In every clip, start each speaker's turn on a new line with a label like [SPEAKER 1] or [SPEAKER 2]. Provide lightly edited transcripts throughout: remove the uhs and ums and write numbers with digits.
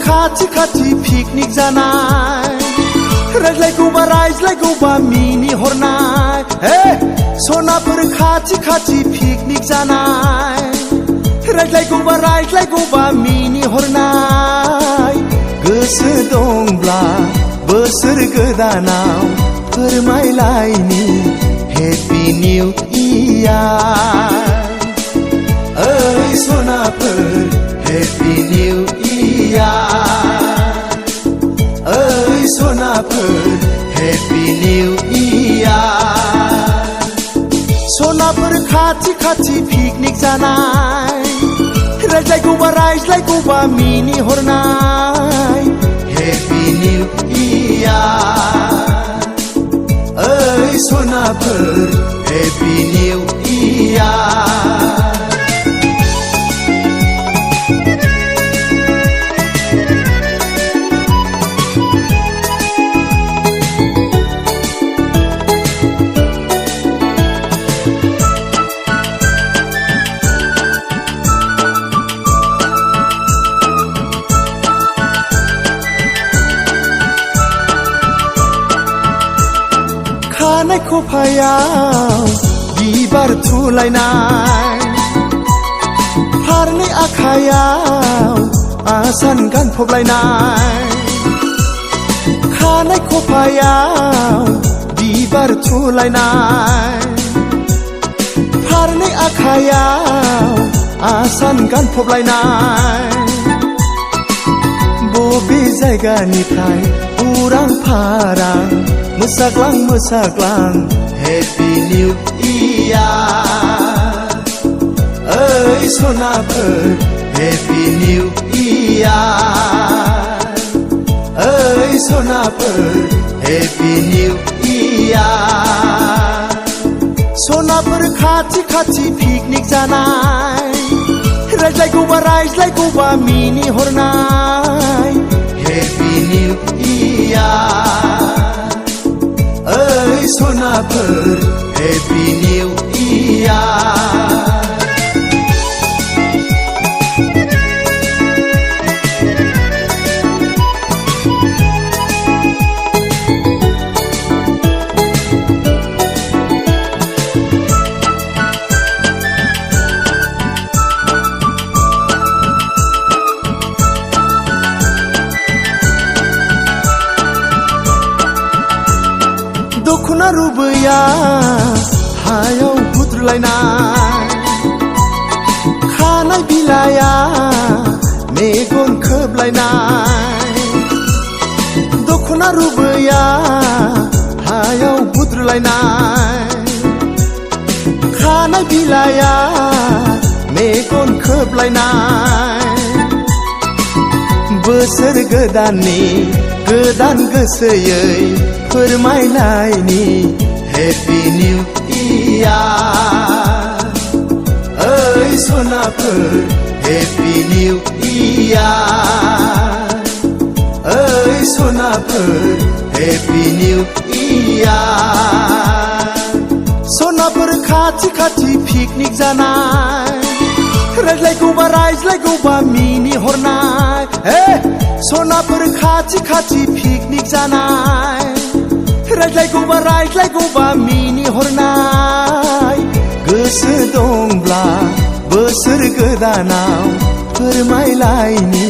[SPEAKER 1] खाथि खाथि पिकनिक जानाय रायज्लायगौबा मिनि हरनाय सनाफोर खाथि खाथि पिकनिक जानाय रायज्लायगौबा मिनि हरनाय गोसो दंब्ला बोसोर गोदानाव फोरमायलायनि हेपि निउ इयार ओइ सनाफोर हेपि निउ इयार ओइ सनाफोर हेपि निउ इयार सनाफोर खाथि खाथि पिकनिक जानाय रायज्लायगौबा मिनि हरनाय हेपि निउ इयार ओइ सनाफोर हेपि निउ इयार खानाय खफायाव बिबार थुलायनाय फारनै आखायाव आसान गानफबलायनाय खानाय खफायाव बिबार थुलायनाय फारनै आखायाव आसान गानफबलायनाय बबे जायगानिफ्राय उरां फारां मोसाग्लां हेपि निउ इयार ओइ सनाफोर हेपि निउ इयार ओइ सनाफोर हेपि निउ इयार सनाफोर खाथि खाथि पिकनिक जानाय रायज्लायगौबा मिनि हरनाय हेपि निउ इयार ओइ सनाफोर हेपि निउ इयार दखना रुबैया हायाव हुद्रुलायनाय खानाय बिलाया मेगन खोबलायनाय दखना रुबैया हायाव हुद्रुलायनाय खानाय बिलाया मेगन खोबलायनाय बोसोर गोदाननि गोदान गोसोयै फोरमायलायनि हेपि निउ इयार ओइ सनाफोर हेपि निउ इयार ओइ सनाफोर हेपि निउ इयार सनाफोर खाथि खाथि पिकनिक जानाय रायज्लायगौबा मिनि हरनाय सनाफोर खाथि खाथि पिकनिक जानाय रायज्लायगौबा मिनि हरनाय गोसो दंब्ला बोसोर गोदानाव फोरमायलायनि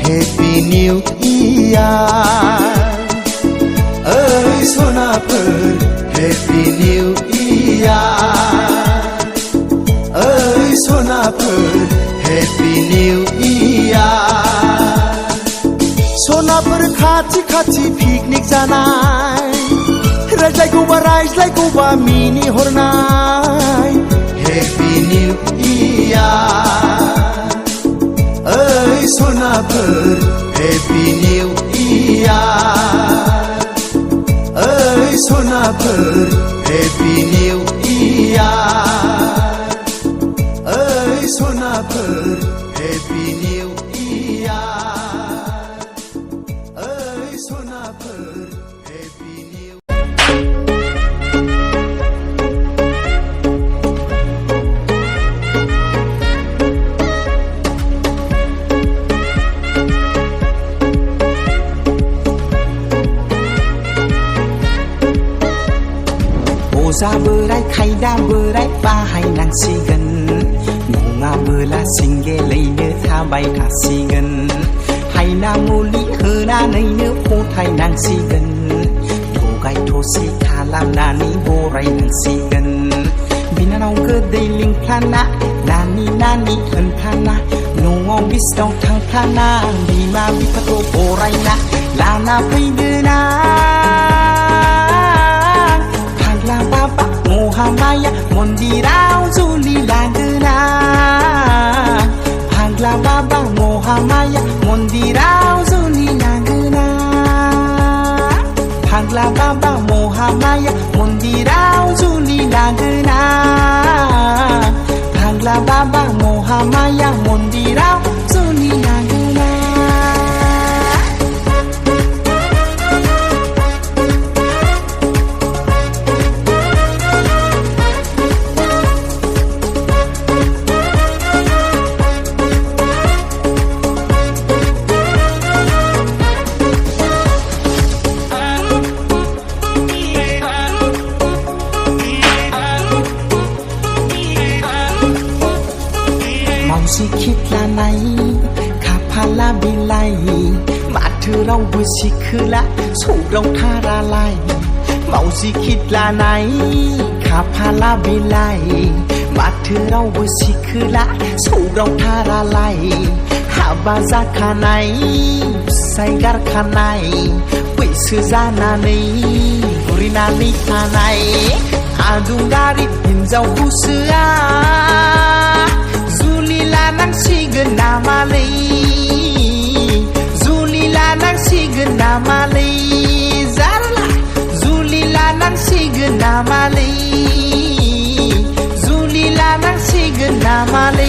[SPEAKER 1] हेपि निउ इयार ओइ सनाफोर हेपि निउ इयार ओइ सनाफोर हेपि निउ इयार सनाफोर खाथि खाथि पिकनिक जानाय रायज्लायगौबा मिनि हरनाय हेपि निउ इयार ओइ सनाफोर हेपि निउ इयार ओइ सनाफोर हेपि निउ इयार ओइ सनाफोर हेपि निउ इयार ओइ सनाफोर हेपि निउ
[SPEAKER 2] बोराय खायदा बोराय बाहायनांसिगोन नङाबोला सिंगेलैनो थाबाय थासिगोन हायना मुलि होनानैनो फथायनांसिगोन थगाय थसि खालामनानै बरायनांसिगोन बिनानाव गोदै लिंफ्लाना नानि होनफ्लाना न'आव बिसिनाव थांफ्लाना बिमा बिफाखौ बरायना लाना फैगोना फाग्ला बाबा महामाया मन्दिराव जुलि लागोना फाग्ला बाबा महामाया मन्दिराव जुलि लागोना फाग्ला बाबा महामाया मन्दिराव जुलि लागोना फाग्ला बाबा महामाया मन्दिराव जुलि लागोना मावजि खिथ्लानाय खाफाला बिलाइ माथो रावबो सिखोला सौग्राव थारालाय मावजि खिथ्लानाय खाफाला बिलाइ माथो रावबो सिखोला सौग्राव थारालाय हाबा जाखानाय फिसाय गारखानाय बैसो जानानै बुरिनानै थानाय आदुंगारि हिनजावखौसोआ जुलि लानांसिगोन नामालै जुलि लानांसिगोन नामालै जारला जुलि लानांसिगोन नामालै जुलि लानांसिगोन नामालै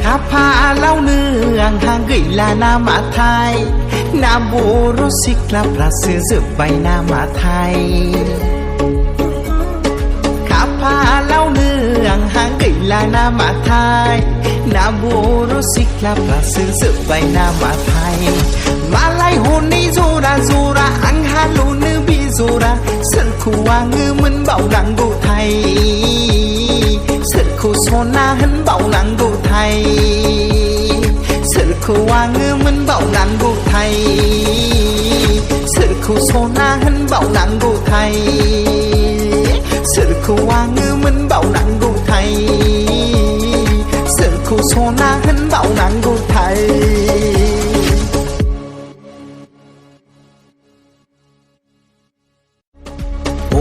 [SPEAKER 2] खाफालावनो आंहा गैला नामाथाय ना बर' सिख्लाफ्रासो जोब्बाय नामाथाय खाफालावनो आंहा गैला नामाथाय ना बर' सिख्लाफ्रासो जोब्बाय नामाथाय मालाय हनै जरा जरा आंहाल'नो बे जरा सोरखौ आङो मोनबावनांगौथाय सोरखौ सना होनबावनांगौथाय सोरखौ आङो मोनबावनांगौथाय सोरखौ सना होनबावनांगौथाय सोरखौ आङो मोनबावनांगौथाय सोरखौ सना होनबावनांगौथाय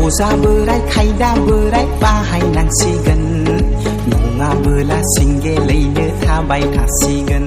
[SPEAKER 2] अजा बोराय खायदा बोराय बाहायनांसिगोन नङाबोला सिंगेलैनो थाबाय थासिगोन